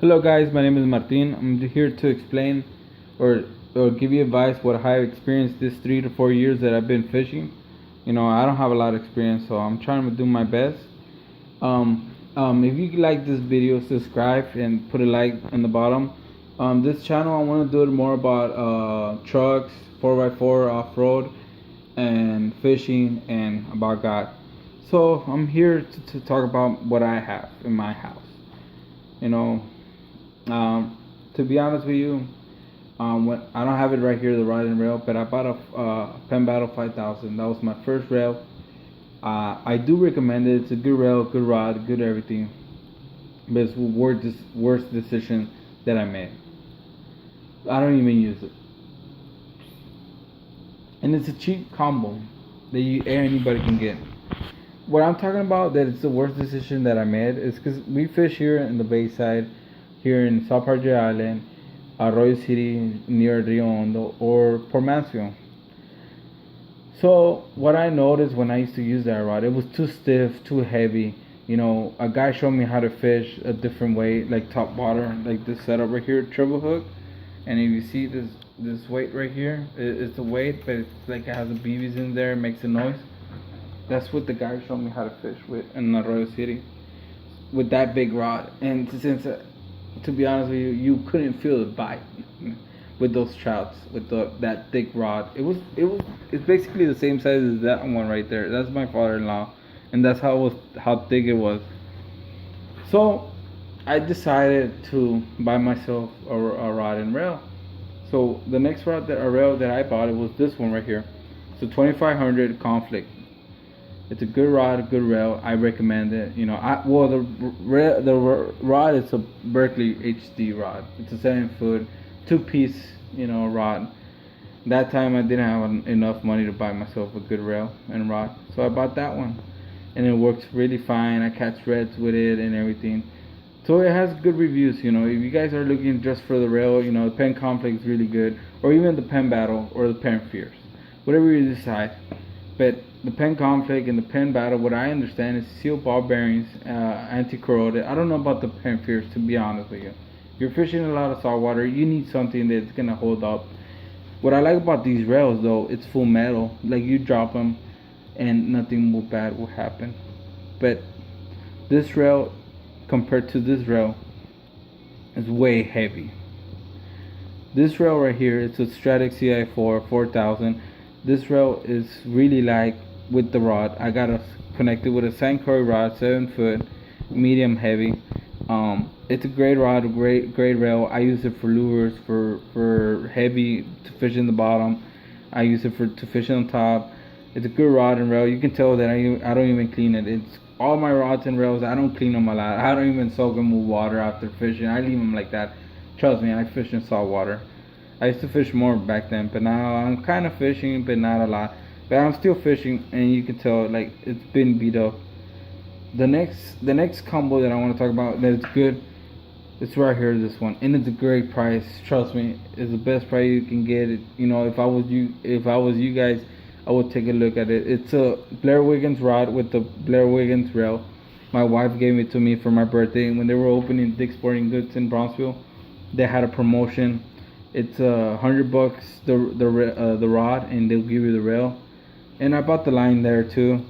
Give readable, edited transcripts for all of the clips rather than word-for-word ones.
Hello guys, my name is Martin. I'm here to explain or give you advice what I've experienced this 3 to 4 years that I've been fishing. I don't have a lot of experience, so I'm trying to do my best. If you like this video, subscribe and put a like on the bottom. This channel I want to do it more about trucks, 4x4 off-road, and fishing, and about God. So I'm here to talk about what I have in my house. You know, to be honest with you, when I don't have it right here, the rod and rail, but I bought a Penn Battle 5000. That was my first rail. I do recommend it. It's a good rail, good rod, good everything. But it's the worst decision that I made. I don't even use it, and it's a cheap combo that anybody can get. What I'm talking about that it's the worst decision that I made is because we fish here in the Bayside, here in South Padre Island, Arroyo City, near Rio Hondo, or Port Mansfield. So what I noticed when I used to use that rod, it was too stiff, too heavy. A guy showed me how to fish a different way, like top water, like this setup right here, treble hook. And if you see this weight right here, it's a weight, but it's like it has a BBs in there, it makes a noise. That's what the guy showed me how to fish with in Arroyo City, with that big rod. And since, to be honest with you, you couldn't feel the bite with those trouts with that thick rod. It's basically the same size as that one right there. That's my father-in-law, and that's how thick it was. So I decided to buy myself a rod and rail. So the next rail that I bought, it was this one right here. It's a 2500 Conflict. It's a good rod, good rail. I recommend it. The rod is a Berkeley HD rod. It's a 7-foot, 2-piece, rod. That time I didn't have enough money to buy myself a good rail and rod, so I bought that one, and it works really fine. I catch reds with it and everything. So it has good reviews. If you guys are looking just for the rail, the Penn Conflict is really good, or even the Penn Battle or the Penn Fierce, whatever you decide. But the Penn Conflict and the Penn Battle, what I understand is seal ball bearings, anti-corroded. I don't know about the Penn Fierce, to be honest with you. If you're fishing a lot of saltwater, you need something that's gonna hold up. What I like about these rails, though, it's full metal. Like, you drop them, and nothing bad will happen. But this rail, compared to this rail, is way heavy. This rail right here, it's a stradic CI4 4000. This rail is really light with the rod. I got it connected with a st.croid rod, 7-foot, medium heavy. It's a great rod, great rail. I use it for lures, for heavy to fish in the bottom. I use it to fish on top. It's a good rod and rail. You can tell that I don't even clean it. It's all my rods and rails. I don't clean them a lot. I don't even soak them with water after fishing. I leave them like that. Trust me, I fish in salt water. I used to fish more back then, but now I'm kind of fishing, but not a lot. But I'm still fishing, and you can tell like it's been beat up. The next combo that I want to talk about that is good, it's right here, this one, and it's a great price. Trust me, it's the best price you can get. If I was you guys, I would take a look at it. It's a Blair Wiggins rod with the Blair Wiggins rail. My wife gave it to me for my birthday when they were opening Dick's Sporting Goods in Brownsville. They had a promotion. It's $100 the rod, and they'll give you the rail. And I bought the line there too.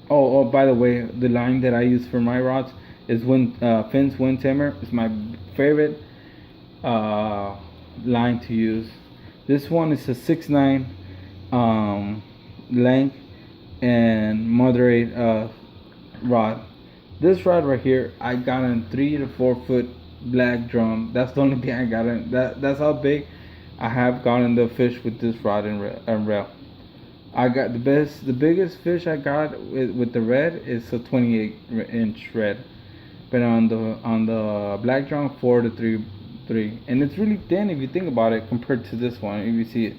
Oh, by the way, the line that I use for my rods is Finn's Wind Tamer. It's my favorite line to use. This one is a 6'9" length and moderate rod. This rod right here, I got in 3 to 4 foot black drum. That's the only thing I got in. That's how big I have gotten the fish with this rod and rail. I got the biggest fish I got with the red is a 28-inch red, but on the black drum 4 to 3, and it's really thin if you think about it compared to this one. If you see it,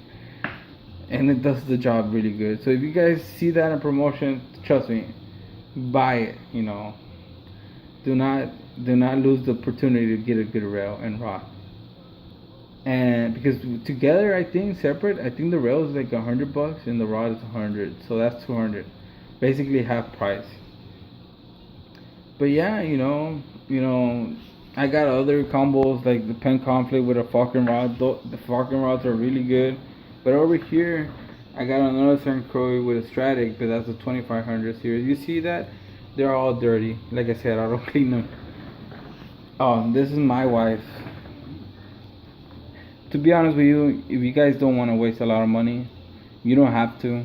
and it does the job really good. So if you guys see that in promotion, trust me, buy it. Do not lose the opportunity to get a good rail and rod. And because together, I think separate, I think the rail is like $100 and the rod is 100, so that's 200, basically half price. But yeah, I got other combos like the Penn conflict with a fucking rod. The fucking rods are really good. But over here, I got another st.croid with a stradic, but that's a 2500 series. You see that? They're all dirty. Like I said, I don't clean them. Oh, this is my wife. To be honest with you, if you guys don't want to waste a lot of money, you don't have to.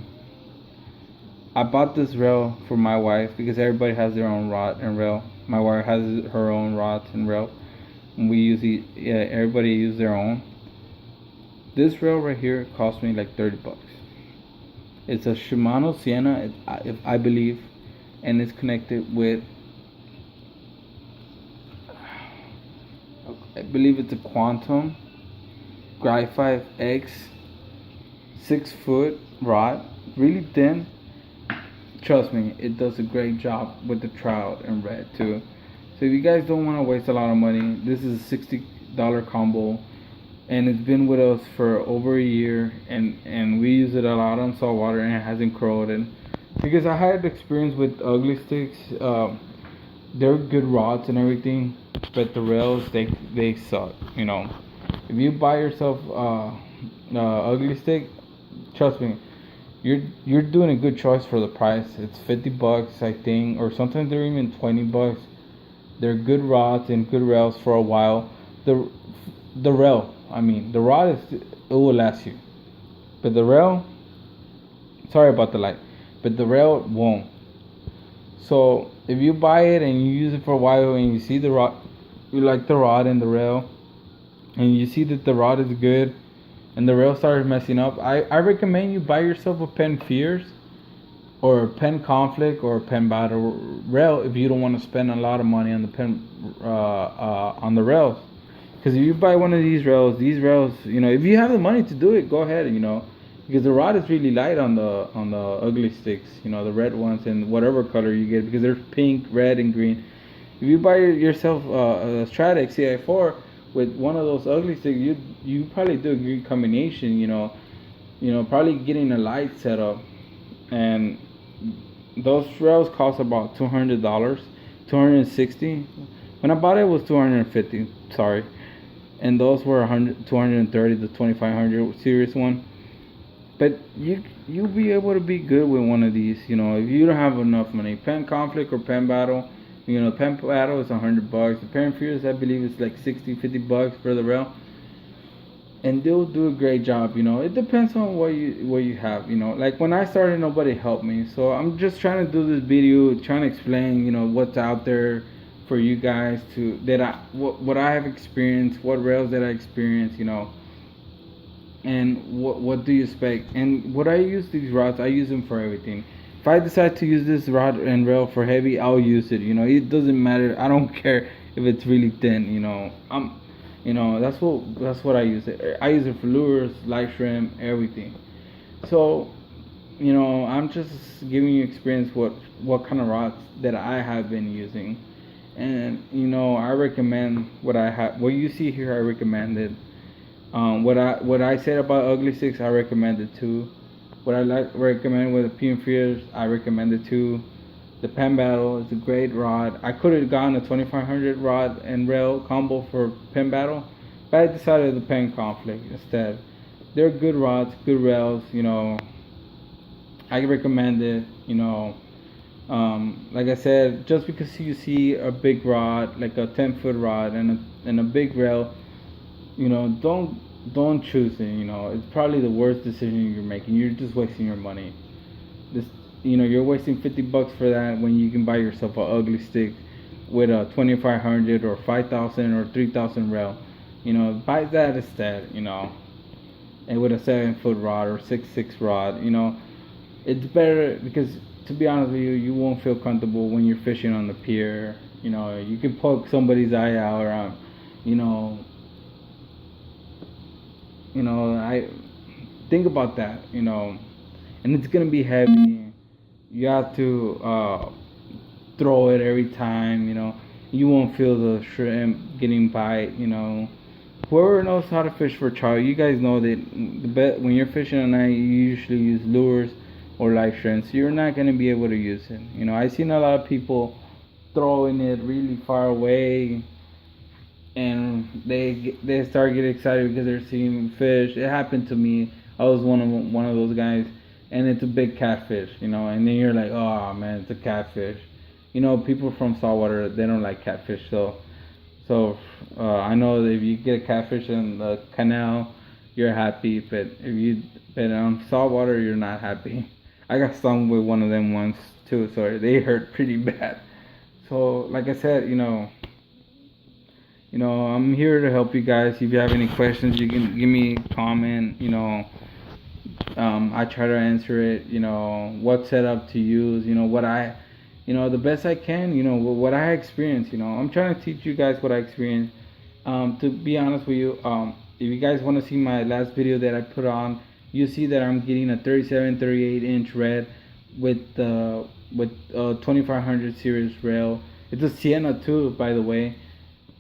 I bought this rail for my wife because everybody has their own rod and rail. My wife has her own rods and rail. And we usually, yeah, everybody use their own. This rail right here cost me like $30. It's a Shimano Sienna, if I believe, and it's connected with, I believe it's a Quantum Gry 5X 6-foot rod, really thin. Trust me, it does a great job with the trout and red too. So if you guys don't want to waste a lot of money, this is a $60 combo, and it's been with us for over a year, and we use it a lot on saltwater, and it hasn't corroded. Because I had experience with ugly sticks. They're good rods and everything, but the rails they suck. You know, if you buy yourself ugly stick, trust me, you're doing a good choice for the price. It's $50, I think, or sometimes they're even $20. They're good rods and good rails for a while. The rail, I mean, the rod it will last you, but the rail, sorry about the light, but the rail won't. So if you buy it and you use it for a while and you see the rod, you like the rod and the rail, and you see that the rod is good and the rail starts messing up, I recommend you buy yourself a Penn Fierce or a Penn Conflict or a Penn Battle rail if you don't want to spend a lot of money on the Penn on the rails. Because if you buy one of these rails, you know, if you have the money to do it, go ahead, you know, because the rod is really light on the ugly sticks, you know, the red ones and whatever color you get, because there's pink, red, and green. If you buy yourself a stradic CI4 with one of those ugly sticks, you probably do a good combination, you know, probably getting a light setup, and those rails cost about $200, $260. When I bought it, it was $250. Sorry, and those were $230, the 2500 series one. But you'll be able to be good with one of these, you know, if you don't have enough money. Penn Conflict or Penn Battle, you know, Penn Battle is $100. The Penn Fierce, I believe, is like $60-$50 for the rail, and they'll do a great job. You know, it depends on what you have. You know, like when I started, nobody helped me, so I'm just trying to do this video, trying to explain, you know, what's out there for you guys to what I have experienced, what rails that I experienced, you know, and what do you expect. And what I use these rods, I use them for everything. If I decide to use this rod and rail for heavy, I'll use it. You know, it doesn't matter. I don't care if it's really thin. You know, you know, that's what I use it. I use it for lures, live shrimp, everything. So, you know, I'm just giving you experience what kind of rods that I have been using, and you know, I recommend what I have. What you see here, I recommend it. What I said about ugly sticks, I recommend it too. What I recommend with the Penn Fierce, I recommend it too. The Penn Battle is a great rod. I could have gotten a 2500 rod and rail combo for Penn Battle, but I decided the Penn Conflict instead. They're good rods, good rails. You know, I recommend it. You know, like I said, just because you see a big rod, like a 10-foot rod and a big rail, you know, don't choose it. You know, it's probably the worst decision you're making. You're just wasting your money. You know, you're wasting $50 for that when you can buy yourself a ugly stick with a 2500 or 5000 or 3000 rail. You know, buy that instead. You know, and with a 7-foot rod or 6 rod. You know, it's better because, to be honest with you, you won't feel comfortable when you're fishing on the pier. You know, you can poke somebody's eye out, or you know, I think about that, you know, and it's gonna be heavy. You have to throw it every time, you know. You won't feel the shrimp getting bite, you know. Whoever knows how to fish for trout, you guys know that when you're fishing at night, you usually use lures or live shrimp, so you're not gonna be able to use it. You know, I've seen a lot of people throwing it really far away, and they start getting excited because they're seeing fish. It happened to me. I was one of those guys, and it's a big catfish, you know. And then you're like, oh man, it's a catfish. You know, people from saltwater, they don't like catfish, so I know that if you get a catfish in the canal, you're happy, but on saltwater, you're not happy. I got stung with one of them once too, so they hurt pretty bad. So like I said, I'm here to help you guys. If you have any questions, you can give me a comment. I try to answer it. What setup to use. The best I can. What I experience. I'm trying to teach you guys what I experienced. To be honest with you, if you guys want to see my last video that I put on, you see that I'm getting a 37, 38 inch red with 2500 series rail. It's a Sienna too, by the way.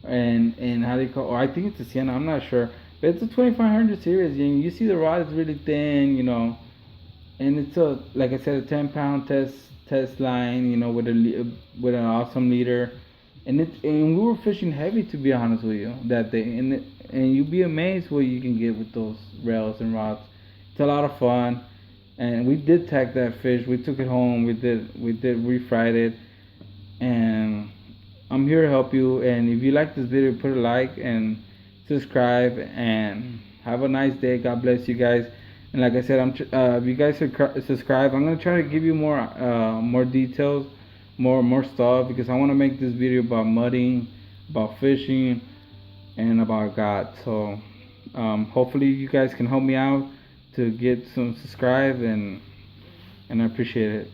And how they call, or I think it's a Sienna, I'm not sure, but it's a 2500 series. And you see the rod is really thin, and it's like I said, a 10-pound test line, with an awesome leader. And we were fishing heavy, to be honest with you, that day. And you'd be amazed what you can get with those rails and rods. It's a lot of fun. And we did tag that fish. We took it home. We fried it. And I'm here to help you. And if you like this video, put a like and subscribe. And have a nice day. God bless you guys. And like I said, if you guys subscribe, I'm gonna try to give you more details, more stuff, because I want to make this video about mudding, about fishing, and about God. So hopefully you guys can help me out to get some subscribe, and I appreciate it.